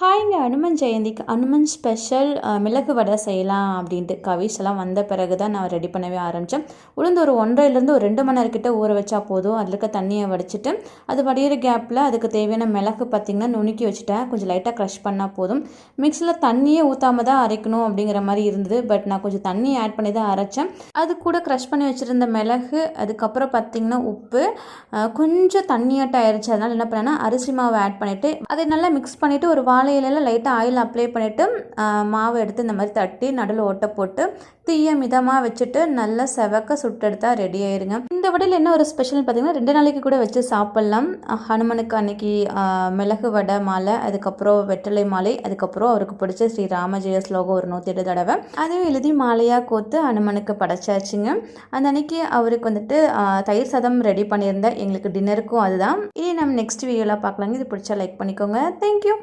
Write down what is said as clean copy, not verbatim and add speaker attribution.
Speaker 1: ஹாய்ங்க Hanuman ஜெயந்திக்கு Hanuman special மிளகு வடை செய்யலாம் அப்படின்ட்டு கவிஸ் எல்லாம் வந்த பிறகு தான் நான் ரெடி பண்ணவே ஆரம்பித்தேன். உளுந்து ஒரு 1.5லேருந்து ஒரு 2 மணி நேரம் கிட்ட ஊற வச்சா போதும். அதில் இருக்க தண்ணியை வடிச்சிட்டு அது வடிகிற கேப்பில் அதுக்கு தேவையான மிளகு பார்த்திங்கன்னா நுணுக்கி வச்சுட்டேன். கொஞ்சம் லைட்டாக க்ரஷ் பண்ணால் போதும். மிக்ஸில் தண்ணியே ஊற்றாம தான் அரைக்கணும் அப்படிங்கிற மாதிரி இருந்தது. பட் நான் கொஞ்சம் தண்ணி ஆட் பண்ணி தான் அரைச்சேன். அது கூட க்ரஷ் பண்ணி வச்சுருந்த மிளகு, அதுக்கப்புறம் பார்த்திங்கன்னா உப்பு, கொஞ்சம் தண்ணியாட்டம் ஆயிடுச்சு. அதனால் என்ன பண்ணேன்னா அரிசி மாவு ஆட் பண்ணிவிட்டு அதை நல்லா மிக்ஸ் பண்ணிவிட்டு ஒரு வாழையில லைட்டாக ஆயில் அப்ளை பண்ணிவிட்டு மாவு எடுத்து இந்த மாதிரி தட்டி நடுவில் ஓட்டை போட்டு தீயை மிதமாக வச்சுட்டு நல்லா செவக்க சுட்டெடுத்தால் ரெடி ஆயிருங்க. இந்த வடையில் என்ன ஒரு ஸ்பெஷல் பார்த்தீங்கன்னா 2 நாளைக்கு கூட வச்சு சாப்பிட்லாம். ஹனுமனுக்கு அன்னைக்கு மிளகு வடை மாலை, அதுக்கப்புறம் வெற்றிலை மாலை, அதுக்கப்புறம் அவருக்கு பிடிச்ச ஸ்ரீ ராமஜெய ஸ்லோகம் ஒரு 108 தடவை அதையும் எழுதி மாலையாக கோத்து ஹனுமனுக்கு படைச்சாச்சுங்க. அந்த அன்னைக்கு அவருக்கு வந்துட்டு தயிர் சாதம் ரெடி பண்ணியிருந்தேன். எங்களுக்கு டின்னருக்கும் அதுதான். இனி நம்ம நெக்ஸ்ட் வீடியோவில் பார்க்கலாங்க. இது பிடிச்சா லைக் பண்ணிக்கோங்க. தேங்க்யூ.